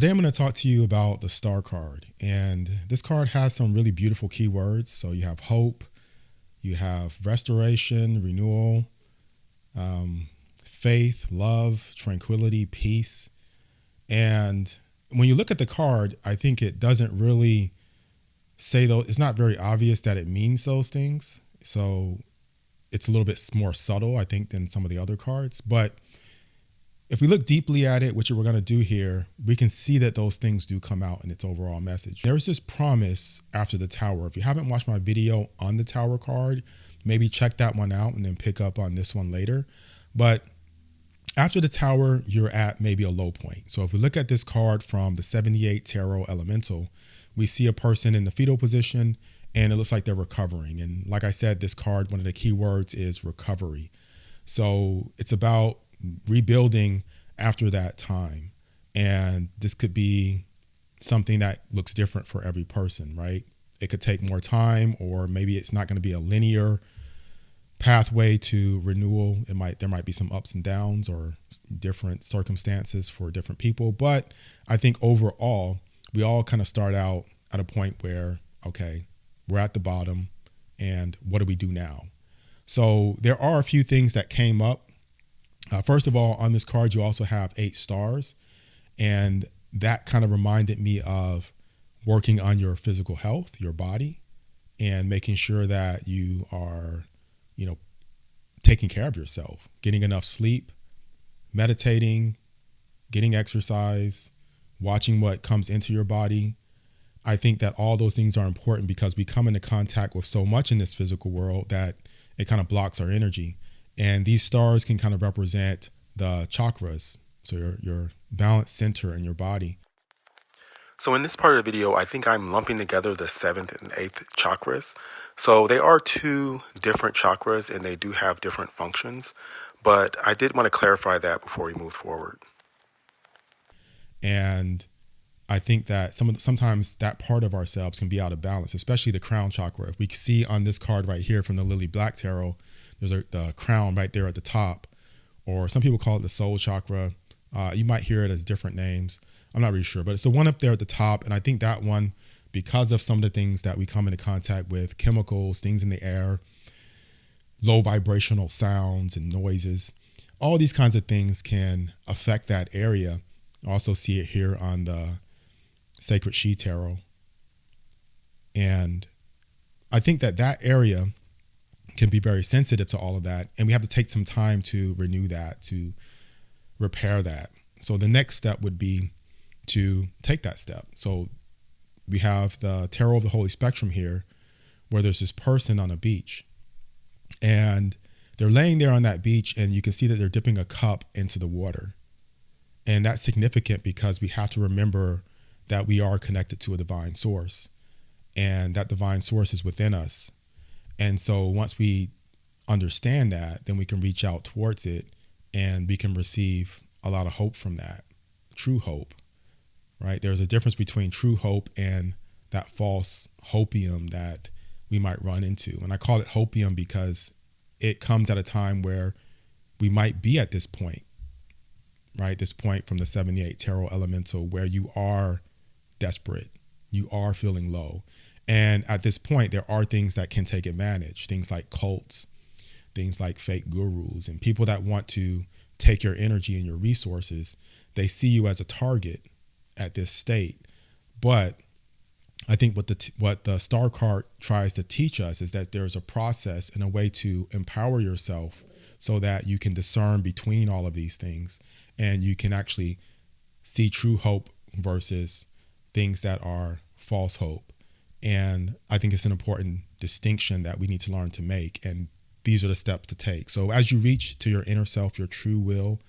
Today I'm going to talk to you about the Star card. And this card has some really beautiful keywords. So you have hope, you have restoration, renewal, faith, love, tranquility, peace. And when you look at the card, I think it doesn't really say those. It's not very obvious that it means those things. So it's a little bit more subtle, I think, than some of the other cards. But if we look deeply at it, which we're going to do here, we can see that those things do come out in its overall message. There's this promise after the Tower. If you haven't watched my video on the Tower card, maybe check that one out and then pick up on this one later. But after the Tower, you're at maybe a low point. So if we look at this card from the 78 Tarot Elemental, we see a person in the fetal position and it looks like they're recovering. And like I said, this card, one of the key words is recovery. So it's about rebuilding after that time. And this could be something that looks different for every person, right? It could take more time, or maybe it's not going to be a linear pathway to renewal. There might be some ups and downs or different circumstances for different people. But I think overall, we all kind of start out at a point where, okay, we're at the bottom and what do we do now? So there are a few things that came up. First of all, on this card, you also have 8 stars. And that kind of reminded me of working on your physical health, your body, and making sure that you are, taking care of yourself, getting enough sleep, meditating, getting exercise, watching what comes into your body. I think that all those things are important because we come into contact with so much in this physical world that it kind of blocks our energy. And these stars can kind of represent the chakras, so your balanced center in your body. So in this part of the video, I think I'm lumping together the 7th and 8th chakras. So they are 2 different chakras and they do have different functions, but I did want to clarify that before we move forward. And I think that sometimes that part of ourselves can be out of balance, especially the crown chakra. If we see on this card right here from the Lily Black Tarot, there's the crown right there at the top, or some people call it the soul chakra. You might hear it as different names. I'm not really sure, but it's the one up there at the top. And I think that one, because of some of the things that we come into contact with, chemicals, things in the air, low vibrational sounds and noises, all these kinds of things can affect that area. I also see it here on the Sacred She Tarot. And I think that area can be very sensitive to all of that. And we have to take some time to renew that, to repair that. So the next step would be to take that step. So we have the Tarot of the Holy Spectrum here, where there's this person on a beach. And they're laying there on that beach, and you can see that they're dipping a cup into the water. And that's significant because we have to remember that we are connected to a divine source, and that divine source is within us. And so once we understand that, then we can reach out towards it and we can receive a lot of hope from that, true hope, right? There's a difference between true hope and that false hopium that we might run into. And I call it hopium because it comes at a time where we might be at this point, right? This point from the 78 Tarot Elemental where you are desperate, you are feeling low. And at this point, there are things that can take advantage, things like cults, things like fake gurus, and people that want to take your energy and your resources. They see you as a target at this state. But I think what the Star card tries to teach us is that there's a process and a way to empower yourself so that you can discern between all of these things and you can actually see true hope versus things that are false hope. And I think it's an important distinction that we need to learn to make. And these are the steps to take. So as you reach to your inner self, your true will,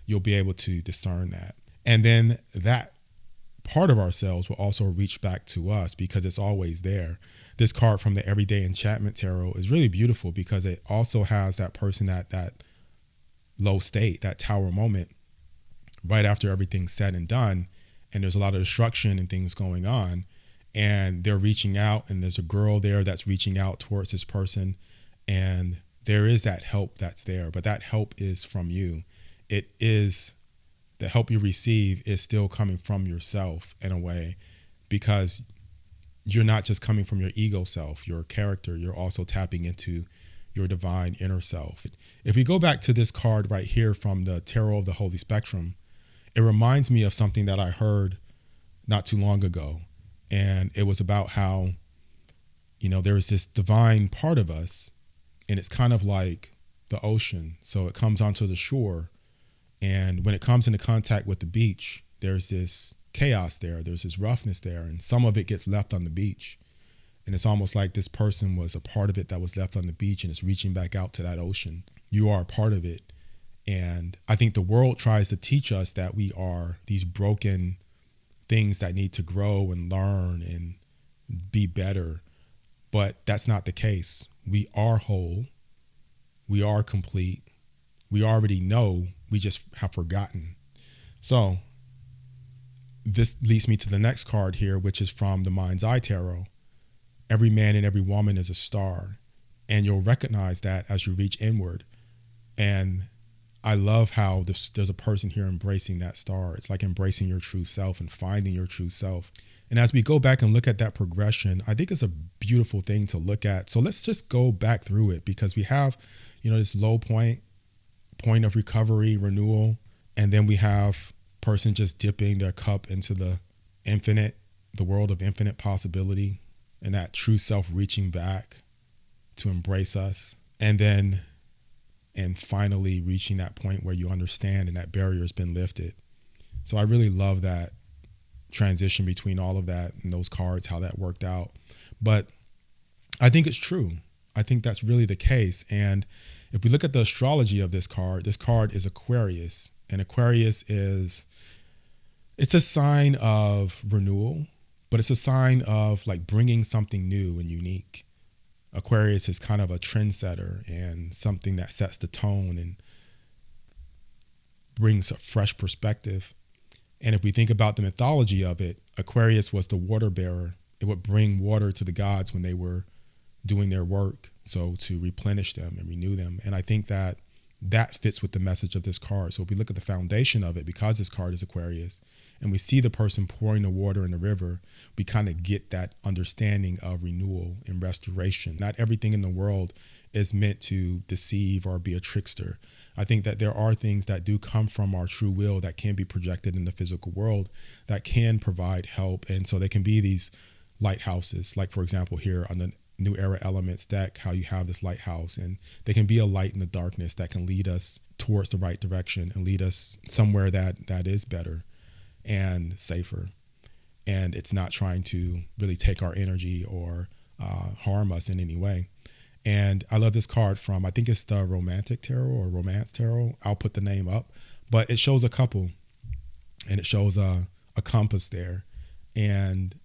you'll be able to discern that. And then that part of ourselves will also reach back to us because it's always there. This card from the Everyday Enchantment Tarot is really beautiful because it also has that person at that low state, that tower moment, right after everything's said and done. And there's a lot of destruction and things going on. And they're reaching out, and there's a girl there that's reaching out towards this person. And there is that help that's there, but that help is from you. It is the help you receive is still coming from yourself in a way, because you're not just coming from your ego self, your character, you're also tapping into your divine inner self. If we go back to this card right here from the Tarot of the Holy Spectrum, it reminds me of something that I heard not too long ago. And it was about how, there's this divine part of us, and it's kind of like the ocean. So it comes onto the shore, and when it comes into contact with the beach, there's this chaos there, there's this roughness there, and some of it gets left on the beach. And it's almost like this person was a part of it that was left on the beach, and it's reaching back out to that ocean. You are a part of it. And I think the world tries to teach us that we are these broken things that need to grow and learn and be better. But that's not the case. We are whole. We are complete. We already know. We just have forgotten. So this leads me to the next card here, which is from the Mind's Eye Tarot. Every man and every woman is a star. And you'll recognize that as you reach inward. And I love how there's a person here embracing that star. It's like embracing your true self and finding your true self. And as we go back and look at that progression, I think it's a beautiful thing to look at. So let's just go back through it, because we have, this low point of recovery, renewal, and then we have person just dipping their cup into the infinite, the world of infinite possibility, and that true self reaching back to embrace us. And finally reaching that point where you understand and that barrier has been lifted. So I really love that transition between all of that and those cards, how that worked out. But I think it's true. I think that's really the case. And if we look at the astrology of this card is Aquarius. And Aquarius it's a sign of renewal, but it's a sign of like bringing something new and unique. Aquarius is kind of a trendsetter and something that sets the tone and brings a fresh perspective. And if we think about the mythology of it, Aquarius was the water bearer. It would bring water to the gods when they were doing their work, so to replenish them and renew them. And I think that fits with the message of this card. So if we look at the foundation of it, because this card is Aquarius, and we see the person pouring the water in the river, we kind of get that understanding of renewal and restoration. Not everything in the world is meant to deceive or be a trickster. I think that there are things that do come from our true will that can be projected in the physical world that can provide help. And so they can be these lighthouses, like for example here on the New Era Elements deck, how you have this lighthouse, and they can be a light in the darkness that can lead us towards the right direction and lead us somewhere that is better and safer. And it's not trying to really take our energy or harm us in any way. And I love this card from, I think it's the Romantic Tarot or Romance Tarot. I'll put the name up, but it shows a couple, and it shows a compass there. And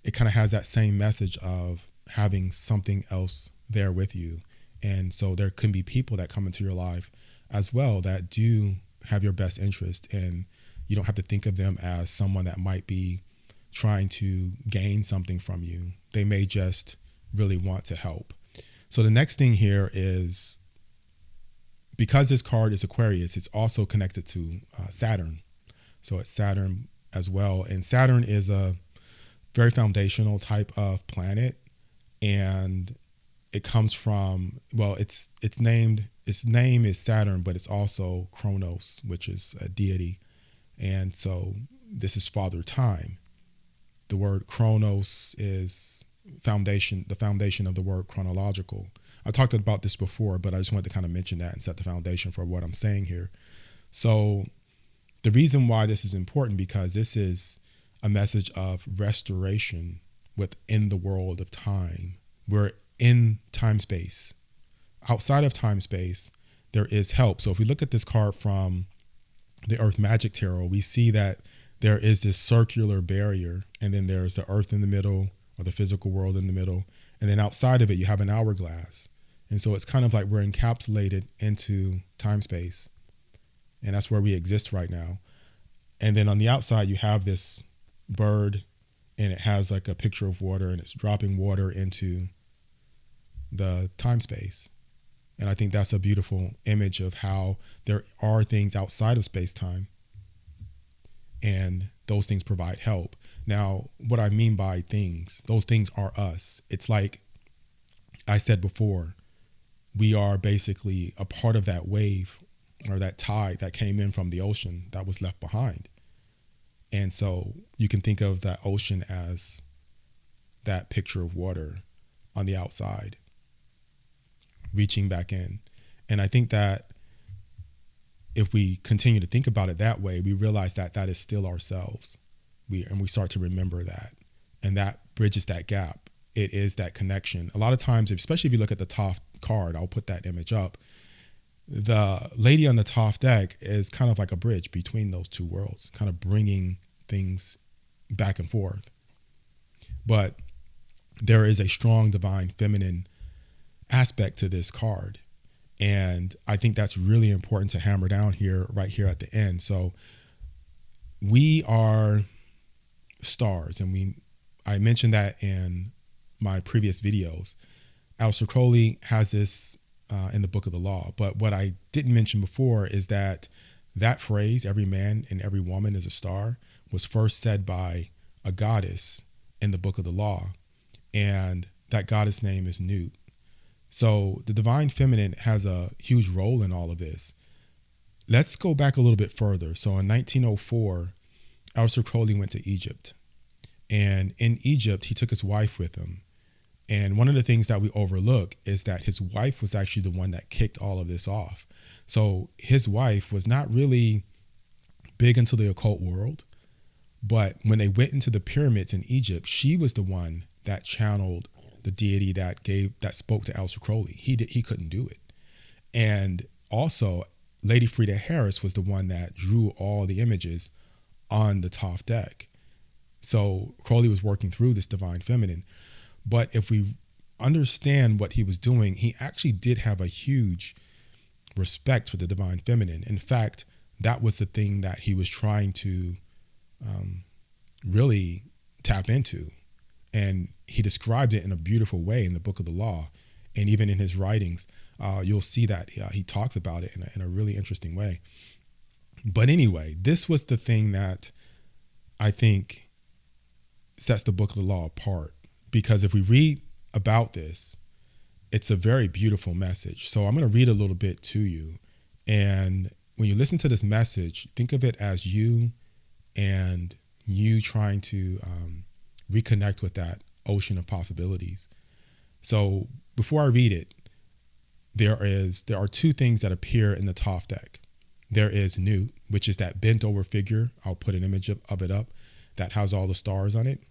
it kind of has that same message of having something else there with you. And so there can be people that come into your life as well that do have your best interest, and you don't have to think of them as someone that might be trying to gain something from you. They may just really want to help. So the next thing here is, because this card is Aquarius, it's also connected to Saturn. So it's Saturn as well. And Saturn is a very foundational type of planet. And it comes from, well, its name is Saturn, but it's also Kronos, which is a deity. And so this is Father Time. The word Kronos is the foundation of the word chronological. I talked about this before, but I just wanted to kind of mention that and set the foundation for what I'm saying here. So the reason why this is important, because this is a message of restoration within the world of time. We're in time space. Outside of time space, there is help. So if we look at this card from the Earth Magic Tarot, we see that there is this circular barrier, and then there's the earth in the middle, or the physical world in the middle. And then outside of it, you have an hourglass. And so it's kind of like we're encapsulated into time space. And that's where we exist right now. And then on the outside, you have this bird, and it has like a picture of water, and it's dropping water into the time space. And I think that's a beautiful image of how there are things outside of space time and those things provide help. Now, what I mean by things, those things are us. It's like I said before, we are basically a part of that wave or that tide that came in from the ocean that was left behind. And so you can think of that ocean as that picture of water on the outside, reaching back in. And I think that if we continue to think about it that way, we realize that that is still ourselves. We start to remember that. And that bridges that gap. It is that connection. A lot of times, especially if you look at the Thoth card, I'll put that image up. The lady on the Thoth deck is kind of like a bridge between those two worlds, kind of bringing things back and forth. But there is a strong divine feminine aspect to this card. And I think that's really important to hammer down here, right here at the end. So we are stars, and I mentioned that in my previous videos. Aleister Crowley has this in the Book of the Law. But what I didn't mention before is that phrase, every man and every woman is a star, was first said by a goddess in the Book of the Law. And that goddess name is Nut. So the divine feminine has a huge role in all of this. Let's go back a little bit further. So in 1904, Aleister Crowley went to Egypt. And in Egypt, he took his wife with him. And one of the things that we overlook is that his wife was actually the one that kicked all of this off. So his wife was not really big into the occult world, but when they went into the pyramids in Egypt, she was the one that channeled the deity that spoke to Aleister Crowley. He couldn't do it. And also, Lady Frida Harris was the one that drew all the images on the Thoth deck. So Crowley was working through this divine feminine. But if we understand what he was doing, he actually did have a huge respect for the divine feminine. In fact, that was the thing that he was trying to really tap into. And he described it in a beautiful way in the Book of the Law. And even in his writings, you'll see that he talks about it in a really interesting way. But anyway, this was the thing that I think sets the Book of the Law apart. Because if we read about this, it's a very beautiful message. So I'm going to read a little bit to you. And when you listen to this message, think of it as you and you trying to reconnect with that ocean of possibilities. So before I read it, there are two things that appear in the Thoth deck. There is Nut, which is that bent over figure. I'll put an image of it up that has all the stars on it.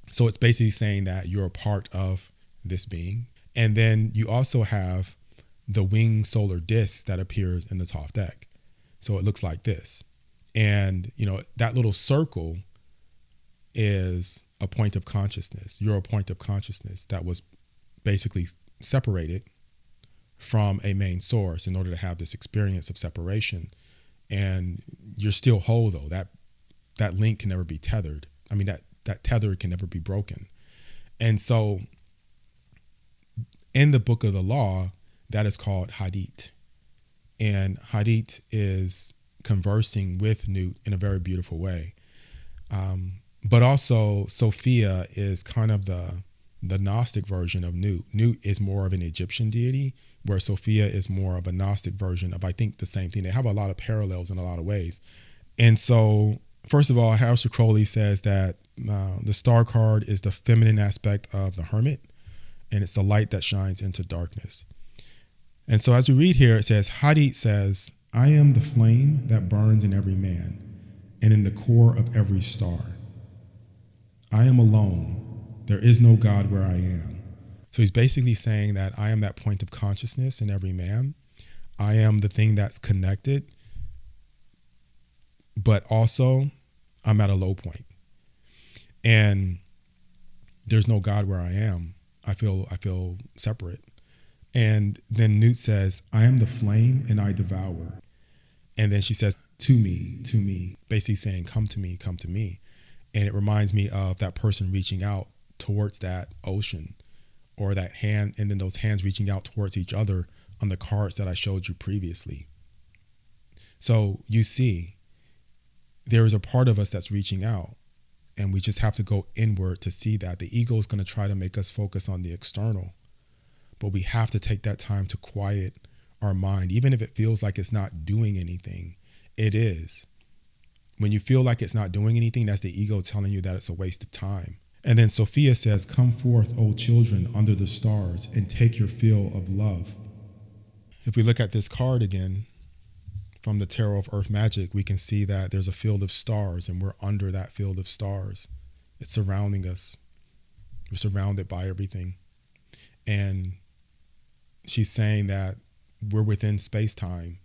So it's basically saying that you're a part of this being. And then you also have the winged solar disk that appears in the Thoth deck. So it looks like this. And, that little circle is a point of consciousness. You're a point of consciousness that was basically separated from a main source in order to have this experience of separation. And you're still whole, though. That link can never be tethered. I mean, that tether can never be broken. And so in the Book of the Law, that is called Hadith. And Hadith is conversing with Nut in a very beautiful way. But also Sophia is kind of the Gnostic version of Nut. Nut is more of an Egyptian deity, where Sophia is more of a Gnostic version of, I think, the same thing. They have a lot of parallels in a lot of ways. And so, first of all, Aleister Crowley says that the star card is the feminine aspect of the hermit, and it's the light that shines into darkness. And so as we read here, it says, Hadith says, I am the flame that burns in every man and in the core of every star. I am alone. There is no God where I am. So he's basically saying that I am that point of consciousness in every man. I am the thing that's connected, but also I'm at a low point. And there's no God where I am. I feel separate. And then Nut says, I am the flame and I devour. And then she says, to me, basically saying, come to me. And it reminds me of that person reaching out towards that ocean, or that hand, and then those hands reaching out towards each other on the cards that I showed you previously. So you see, there is a part of us that's reaching out, and we just have to go inward to see that. The ego is going to try to make us focus on the external, but we have to take that time to quiet our mind. Even if it feels like it's not doing anything, it is. When you feel like it's not doing anything, that's the ego telling you that it's a waste of time. And then Sophia says, "Come forth, O children, under the stars, and take your fill of love." If we look at this card again from the Tarot of Earth Magic, we can see that there's a field of stars, and we're under that field of stars. It's surrounding us. We're surrounded by everything. And she's saying that we're within space-time.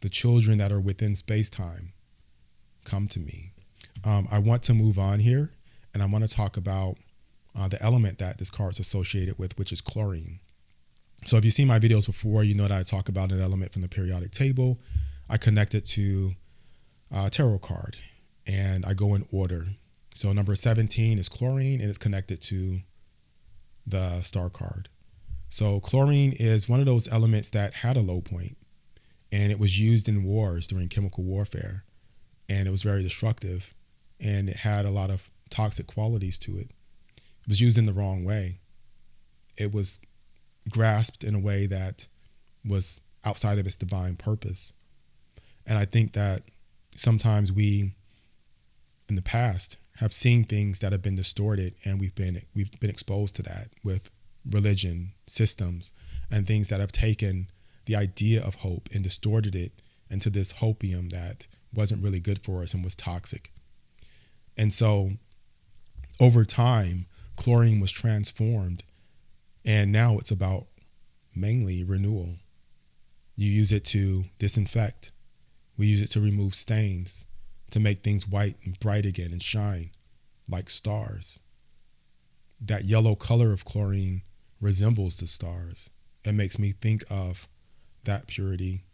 The children that are within space-time, come to me. I want to move on here, and I want to talk about the element that this card is associated with, which is chlorine. So if you've seen my videos before, you know that I talk about an element from the periodic table. I connect it to a tarot card, and I go in order. So number 17 is chlorine, and it's connected to the star card. So chlorine is one of those elements that had a low point, and it was used in wars during chemical warfare. And it was very destructive, and it had a lot of toxic qualities to it. It was used in the wrong way. It was grasped in a way that was outside of its divine purpose. And I think that sometimes we, in the past, have seen things that have been distorted, and we've been exposed to that with religion, systems, and things that have taken the idea of hope and distorted it into this hopium that wasn't really good for us and was toxic. And so over time, chlorine was transformed, and now it's about mainly renewal. You use it to disinfect. We use it to remove stains, to make things white and bright again and shine like stars. That yellow color of chlorine resembles the stars. It makes me think of that purity.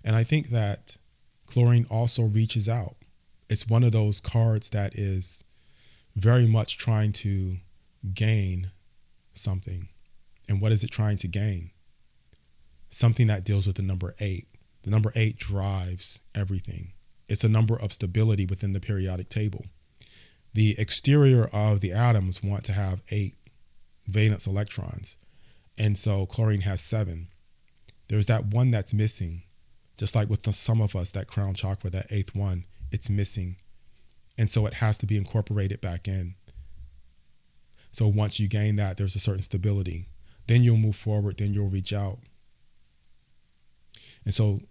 And I think that chlorine also reaches out. It's one of those cards that is very much trying to gain something. And what is it trying to gain? Something that deals with the number 8. The number 8 drives everything. It's a number of stability within the periodic table. The exterior of the atoms want to have 8 valence electrons. And so chlorine has 7. There's that one that's missing. Just like with some of us, that crown chakra, that 8th one, it's missing. And so it has to be incorporated back in. So once you gain that, there's a certain stability. Then you'll move forward, then you'll reach out. And so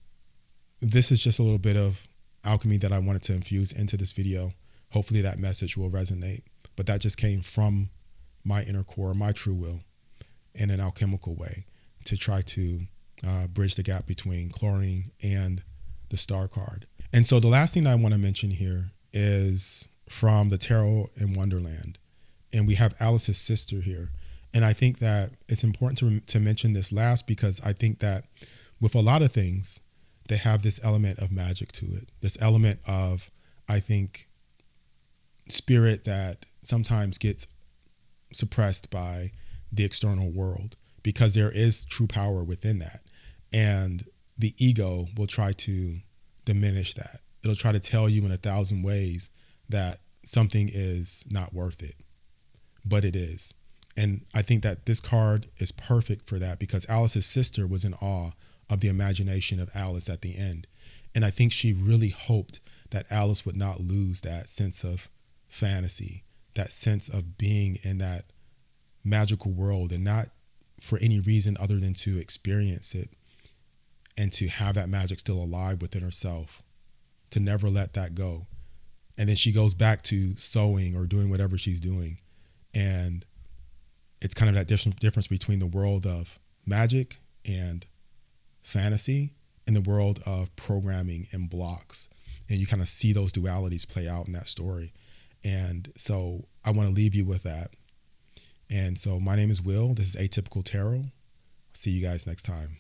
this is just a little bit of alchemy that I wanted to infuse into this video. Hopefully that message will resonate. But that just came from my inner core, my true will, in an alchemical way to try to bridge the gap between chlorine and the star card. And so the last thing I want to mention here is from the Tarot in Wonderland. And we have Alice's sister here. And I think that it's important to mention this last, because I think that with a lot of things, they have this element of magic to it. This element of, I think, spirit that sometimes gets suppressed by the external world, because there is true power within that. And the ego will try to diminish that. It'll try to tell you in 1,000 ways that something is not worth it, but it is. And I think that this card is perfect for that, because Alice's sister was in awe of the imagination of Alice at the end. And I think she really hoped that Alice would not lose that sense of fantasy, that sense of being in that magical world, and not for any reason other than to experience it and to have that magic still alive within herself, to never let that go. And then she goes back to sewing or doing whatever she's doing. And it's kind of that difference between the world of magic and fantasy and the world of programming and blocks. And you kind of see those dualities play out in that story. And so I want to leave you with that. And so my name is Will. This is Atypical Tarot. See you guys next time.